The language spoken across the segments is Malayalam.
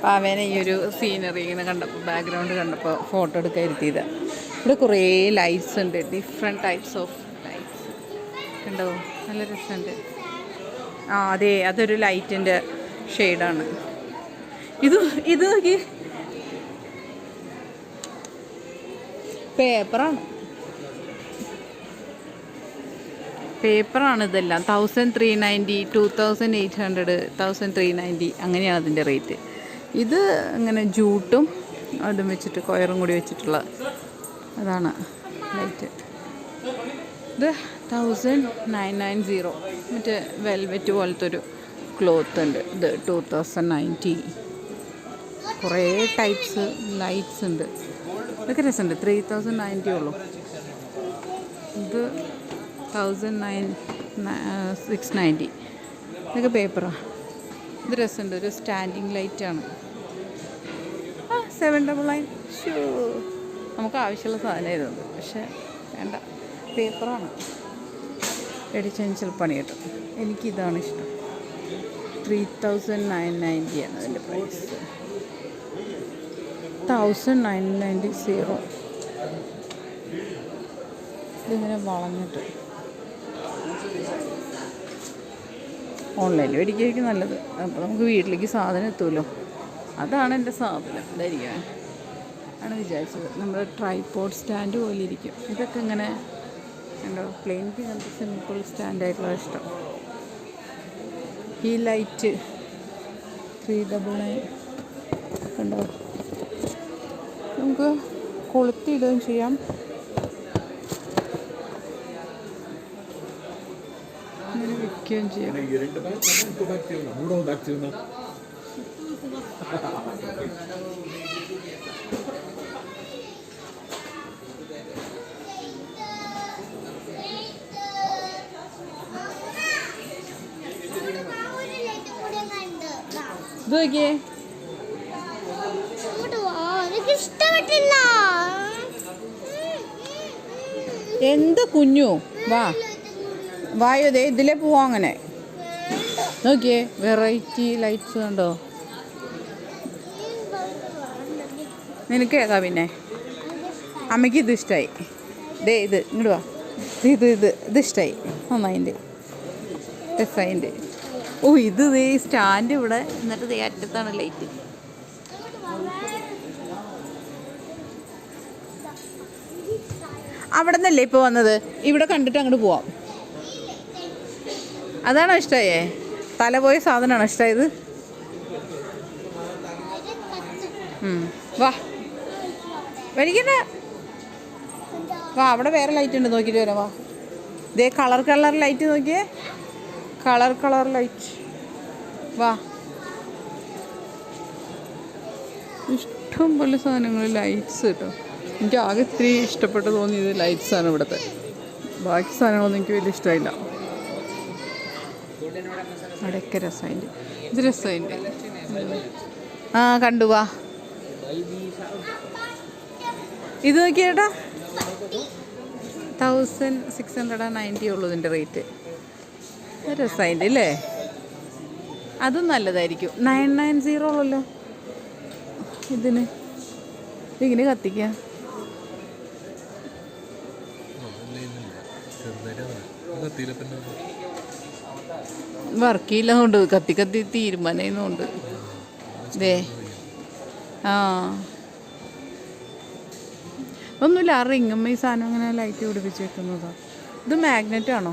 പാവേനെ ഈ ഒരു സീനറി ഇങ്ങനെ കണ്ടപ്പോൾ ബാക്ക്ഗ്രൗണ്ട് കണ്ടപ്പോൾ ഫോട്ടോ എടുക്കാൻ ഇരുത്തിയതാണ്. ഇവിടെ കുറേ ലൈറ്റ്സ് ഉണ്ട്, ഡിഫറെൻറ്റ് ടൈപ്സ് ഓഫ് ലൈറ്റ്സ് കണ്ടോ, നല്ല രസമുണ്ട്. ആ അതെ, അതൊരു ലൈറ്റിൻ്റെ ഷെയ്ഡാണ്. ഇത് നോക്കി, പേപ്പറാണ് ഇതെല്ലാം. 1390, 2800, 1390 അങ്ങനെയാണ് അതിൻ്റെ റേറ്റ്. ഇത് അങ്ങനെ ജൂട്ടും അതും വെച്ചിട്ട് കൊയറും കൂടി വെച്ചിട്ടുള്ള അതാണ് ലൈറ്റ്. ഇത് 1990, മറ്റേ വെൽവെറ്റ് പോലത്തെ ഒരു ക്ലോത്ത് ഉണ്ട്. ഇത് 2090. കുറേ ടൈപ്സ് ലൈറ്റ്സ് ഉണ്ട്. ഇതൊക്കെ രസമുണ്ട്. 3090 ഉള്ളൂ. ഇത് 1690. ഇതൊക്കെ പേപ്പറാണ്. ഇത് രസമുണ്ട്. ഒരു സ്റ്റാൻഡിങ് ലൈറ്റാണ്. 799. ഷൂ, നമുക്ക് ആവശ്യമുള്ള സാധനമായിരുന്നു, പക്ഷേ വേണ്ട, പേപ്പറാണ്. എഡിച്ചെഞ്ചൽ പണി കിട്ടും. എനിക്കിതാണ് ഇഷ്ടം. 3990 ആണ് അതിൻ്റെ പ്രൈസ്. 1990. ഇതിങ്ങനെ വളഞ്ഞിട്ട് ഓൺലൈനിൽ മേടിക്കുകയായിരിക്കും നല്ലത്. അപ്പോൾ നമുക്ക് വീട്ടിലേക്ക് സാധനം എത്തുമല്ലോ. അതാണ് എൻ്റെ സാധനം. ഇതായിരിക്കും ആണ് വിചാരിച്ചത്. നമ്മുടെ ട്രൈപോഡ് സ്റ്റാൻഡ് പോലെ ഇരിക്കും. ഇതൊക്കെ ഇങ്ങനെ ഉണ്ടോ, പ്ലെയിൻ ഇങ്ങനത്തെ സിമ്പിൾ സ്റ്റാൻഡായിട്ടുള്ള ഇഷ്ടം. ഈ ലൈറ്റ് 399 ഉണ്ടോ, നമുക്ക് കൊളുത്തിയിടുകയും ചെയ്യാം. അങ്ങനെ വിൽക്കുകയും ചെയ്യാം. ഇത് നോക്കിയേ, എന്ത് കുഞ്ഞു വായോ, ദേ ഇതിലേ പോവാ. അങ്ങനെ നോക്കിയേ, വെറൈറ്റി ലൈറ്റ്സ് കണ്ടോ. നിനക്ക് ഏതാ പിന്നെ? അമ്മയ്ക്ക് ഇത് ഇഷ്ടമായി. ദേ ഇത് ഇങ്ങോട്ട് വാ. ഇത് ഇഷ്ടമായി. നന്നായിൻ്റെ രസമായിൻ്റെ. ഓ, ഇത് ദേ സ്റ്റാൻഡ് ഇവിടെ, എന്നിട്ട് ദേ അറ്റത്താണ് ലൈറ്റ്. അവിടെ നിന്നല്ലേ ഇപ്പോൾ വന്നത്? ഇവിടെ കണ്ടിട്ട് അങ്ങോട്ട് പോവാം. അതാണോ ഇഷ്ടമായേ? തല പോയ സാധനമാണോ ഇഷ്ടമായത്? വാ, വരിക്കണ്ട, വാ. അവിടെ വേറെ ലൈറ്റ് ഉണ്ട്, നോക്കിയിട്ട് വരാം. വാ, ഇതേ കളർ ലൈറ്റ് നോക്കിയേ, കളർ ലൈറ്റ്. വാ, ഇഷ്ടം പോലെ സാധനങ്ങൾ ലൈറ്റ്സ് കേട്ടോ. എനിക്ക് ആകെ ഇത്തിരി ഇഷ്ടപ്പെട്ട് തോന്നിയത് ലൈറ്റ്സാണ് ഇവിടുത്തെ. ബാക്കി സാധനങ്ങളൊന്നും എനിക്ക് വലിയ ഇഷ്ടമായില്ല. അവിടെയൊക്കെ രസമായിട്ട്, ഇത് രസമായിട്ട്. ആ കണ്ടു. വാ, ഇത് നോക്കിയേട്ടാ, 1690 ഉള്ളൂ ഇതിൻ്റെ റേറ്റ്. രസമായിട്ട് അല്ലേ? അതും നല്ലതായിരിക്കും. 990 ഉള്ളല്ലോ ഇതിന്. ഇതിങ്ങനെ കത്തിക്കാം. വർക്ക് ചെയ്യില്ലതുകൊണ്ട് കത്തി തീരുമാനമായിരുന്നുകൊണ്ട്. ദേ ആ ഒന്നുമില്ല, ആ റിങ്ങമ്മ ഈ സാധനം അങ്ങനെ ലൈറ്റ് പിടിപ്പിച്ച് വെക്കുന്നതാ. ഇത് മാഗ്നറ്റ് ആണോ?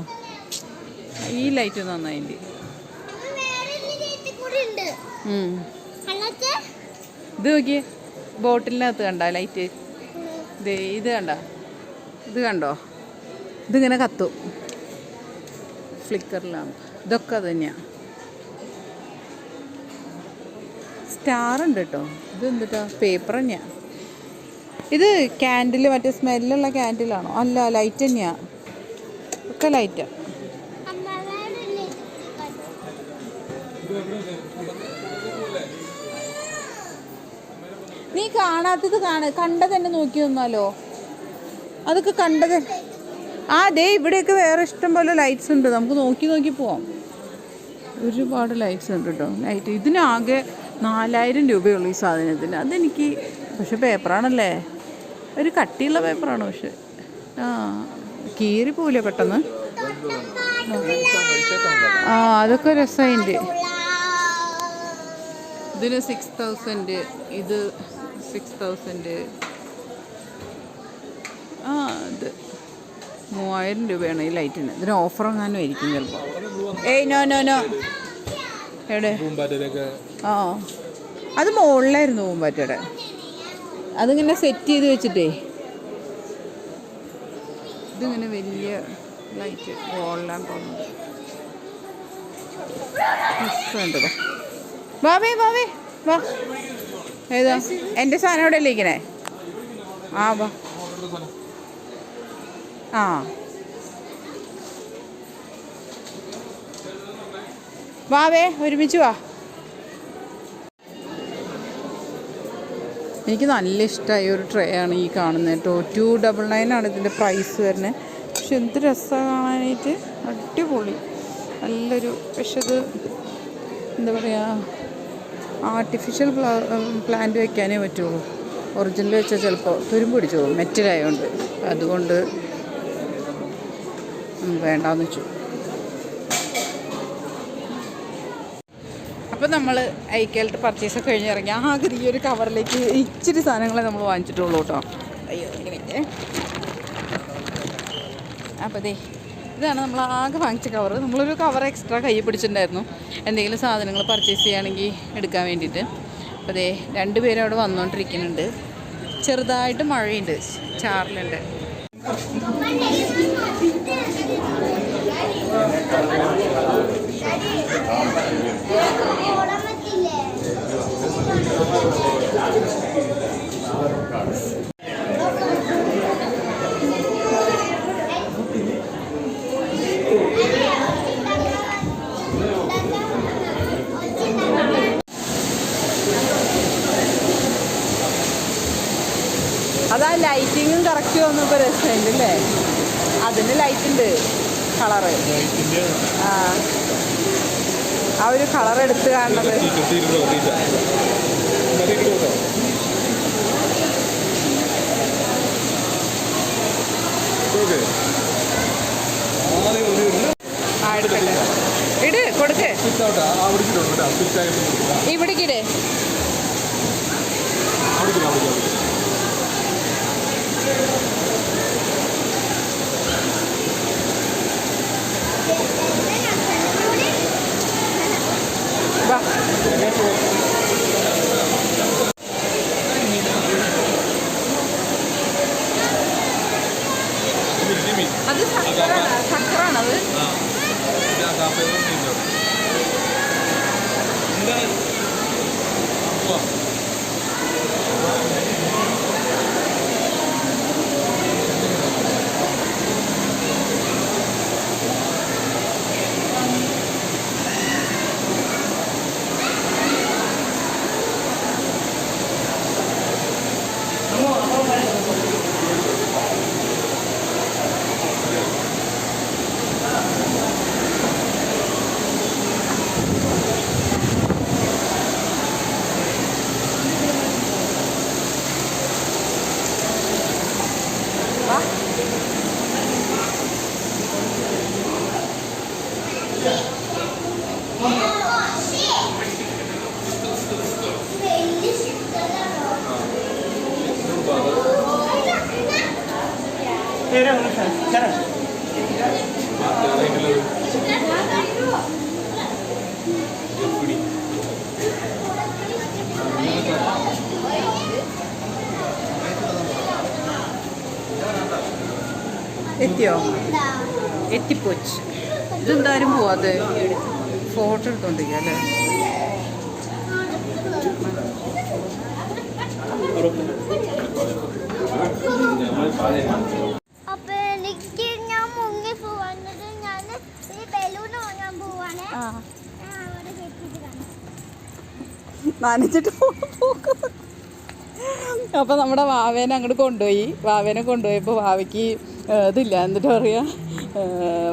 ഈ ലൈറ്റ് നന്നായിട്ട്. ഇത് നോക്കിയേ, ബോട്ടിലിനകത്ത് കണ്ട ലൈറ്റ്. ഇത് കണ്ടോ, ഇതിങ്ങനെ കത്തും. ഫ്ലിക്കറിലാണ്. ഇതൊക്കെ അത് തന്നെയാണ്. സ്റ്റാർ ഉണ്ട് കേട്ടോ. ഇത് എന്തിട്ടാ, പേപ്പർ തന്നെയാണ്. ഇത് ക്യാൻഡിൽ, മറ്റേ സ്മെല്ലുള്ള ക്യാൻഡിലാണോ? അല്ല, ലൈറ്റ് തന്നെയാണ്. ഒക്കെ ലൈറ്റാണ്. നീ കാണാത്തത് കണ്ടത് തന്നെ നോക്കി നിന്നാലോ. അതൊക്കെ കണ്ടത്. ആ ദേ ഇവിടെയൊക്കെ വേറെ ഇഷ്ടം പോലെ ലൈറ്റ്സ് ഉണ്ട്. നമുക്ക് നോക്കി പോവാം. ഒരുപാട് ലൈറ്റ്സ് ഉണ്ട് കേട്ടോ. ലൈറ്റ് ഇതിനാകെ 4000 രൂപയുള്ളൂ ഈ സാധനത്തിന്. അതെനിക്ക് പക്ഷെ പേപ്പറാണല്ലേ, ഒരു കട്ടിയുള്ള പേപ്പറാണ്. പക്ഷെ കീറി പോവില്ല പെട്ടെന്ന്. അതൊക്കെ രസമുണ്ട്. ഇതിന് 6000, ഇത് 6000. ഇത് 3000 രൂപയാണ് ഈ ലൈറ്റിന്. ഇതിന് ഓഫർ എങ്ങാനും ആയിരിക്കും ചിലപ്പോൾ. നോ എവിടെ? അത് മുകളിലായിരുന്നു പൂമ്പാറ്റയുടെ. അതിങ്ങനെ സെറ്റ് ചെയ്ത് വെച്ചിട്ടേ, ഇതിങ്ങനെ വലിയ ലൈറ്റ് വോളിലാണ് തോന്നുന്നത്. വാവേ വാ. ഏതാ എൻ്റെ സാധനം എവിടെ അല്ലേ ഇരിക്കണേ? വാ. വാവേ ഒരുമിച്ച് വാ. എനിക്ക് നല്ല ഇഷ്ടമായ ഒരു ട്രേ ആണ് ഈ കാണുന്നത് കേട്ടോ. 299 ഇതിൻ്റെ പ്രൈസ് വരുന്നത്. പക്ഷെ എന്ത് രസമാണ് കാണാനായിട്ട്, അടിപൊളി നല്ലൊരു. പക്ഷെ അത് എന്താ പറയുക, ആർട്ടിഫിഷ്യൽ പ്ലാന്റ് വയ്ക്കാനേ പറ്റുള്ളൂ. ഒറിജിനൽ വെച്ചാൽ ചിലപ്പോൾ തുരുമ്പ് പിടിച്ചു പോകും, മെറ്റലായതുകൊണ്ട്. അതുകൊണ്ട് വേണ്ടാന്ന് വെച്ചു. അപ്പോൾ നമ്മൾ ഐക്കാലിട്ട് പർച്ചേസൊക്കെ കഴിഞ്ഞിറങ്ങി. ആകെ ഈ ഒരു കവറിലേക്ക് ഇച്ചിരി സാധനങ്ങളെ നമ്മൾ വാങ്ങിച്ചിട്ടുള്ളൂ കേട്ടോ. അയ്യോ ഒരു മിനിറ്റ്. അപ്പോൾ ഇതാണ് നമ്മൾ ആകെ വാങ്ങിച്ച കവർ. നമ്മളൊരു കവർ എക്സ്ട്രാ കയ്യിൽ പിടിച്ചിട്ടുണ്ടായിരുന്നു, എന്തെങ്കിലും സാധനങ്ങൾ പർച്ചേസ് ചെയ്യുകയാണെങ്കിൽ എടുക്കാൻ വേണ്ടിയിട്ട്. അപ്പോൾ 2 പേരും അവിടെ വന്നുകൊണ്ടിരിക്കുന്നുണ്ട്. ചെറുതായിട്ട് മഴയുണ്ട്, ചാറലുണ്ട്. അതാ ലൈറ്റിങ്ങും കറക്റ്റ് വന്നപ്പോൾ രസമുണ്ട് അല്ലേ? അതിന് ലൈറ്റ് ഉണ്ട്, കളറ്. ആ ഒരു കളർ എടുത്ത് കാണുന്നത്. എടുക്കട്ടെ, ഇട് കൊടുക്കേ. ഇവിടേക്ക് ഇടേ. അത് ചക്രാണത്. എത്തിയോ? എത്തിപ്പോച്ച്. ഇതെന്തായാലും പോവാതെ ഫോട്ടോ എടുത്തോണ്ടിരിക്കുക അല്ലേ? നനച്ചിട്ട് അപ്പോൾ നമ്മുടെ വാവേനെ അങ്ങോട്ട് കൊണ്ടുപോയി. വാവേനെ കൊണ്ടുപോയപ്പോൾ വാവയ്ക്ക് ഇതില്ല, എന്നിട്ട് പറയുക,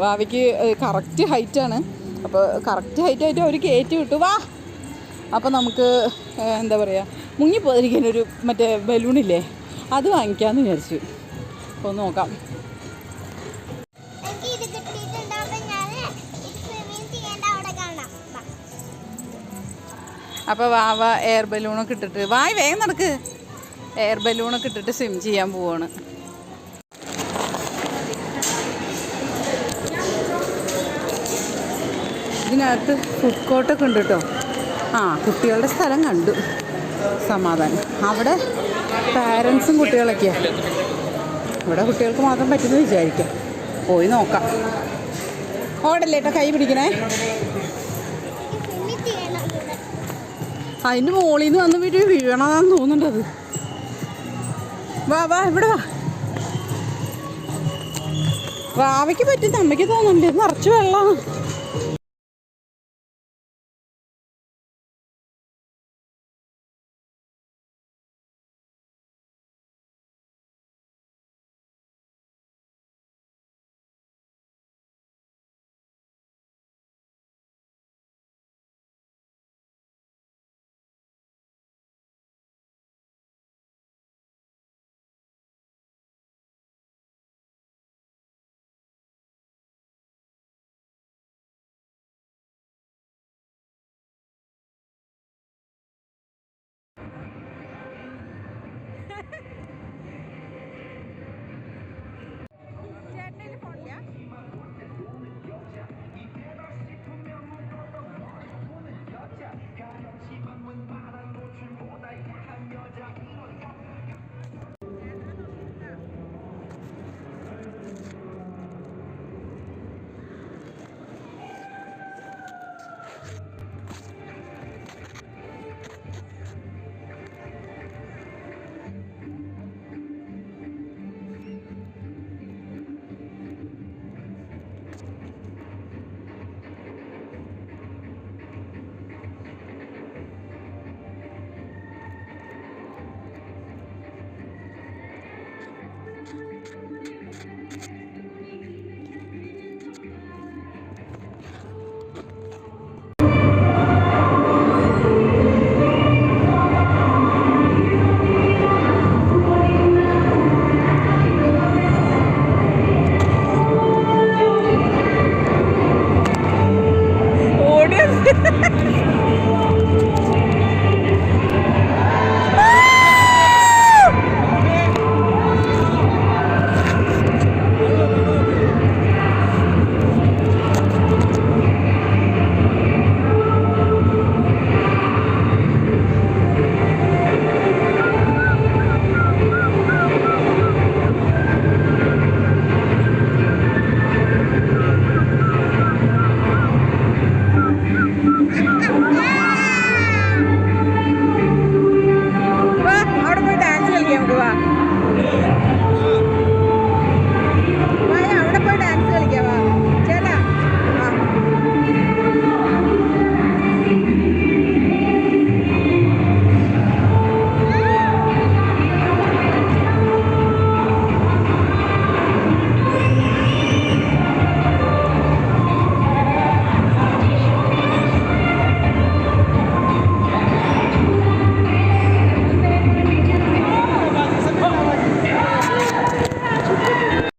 വാവയ്ക്ക് കറക്റ്റ് ഹൈറ്റാണ്. അപ്പോൾ കറക്റ്റ് ഹൈറ്റായിട്ട് അവർ കയറ്റി വിട്ടു. അപ്പോൾ നമുക്ക് എന്താ പറയുക മുങ്ങിപ്പോതിരിക്കാനൊരു മറ്റേ ബലൂണില്ലേ അത് വാങ്ങിക്കാമെന്ന് വിചാരിച്ചു. അപ്പോൾ നോക്കാം. അപ്പോൾ വാവ എയർ ബലൂണൊക്കെ ഇട്ടിട്ട് വായി വേഗം നടക്ക്. എയർ ബലൂണൊക്കെ ഇട്ടിട്ട് സ്വിം ചെയ്യാൻ പോവാണ്. ഇതിനകത്ത് ഫുഡ് കോർട്ടൊക്കെ ഉണ്ട് കേട്ടോ. കുട്ടികളുടെ സ്ഥലം കണ്ടു, സമാധാനം. അവിടെ പാരൻസും കുട്ടികളൊക്കെയാണ്. ഇവിടെ കുട്ടികൾക്ക് മാത്രം പറ്റുമെന്ന് വിചാരിക്കാം. പോയി നോക്കാം. ഓടല്ലേ കേട്ടോ, കൈ പിടിക്കണേ. അതിൻ്റെ മുകളിൽ നിന്ന് വന്ന് വീഴണമെന്നാന്ന് തോന്നുന്നുണ്ടത്. വാ വാ ഇവിടെ വാ. വാവയ്ക്ക് പറ്റും, അമ്മയ്ക്ക് തോന്നുന്നുണ്ട് നിറച്ച് വെള്ളമാണ്.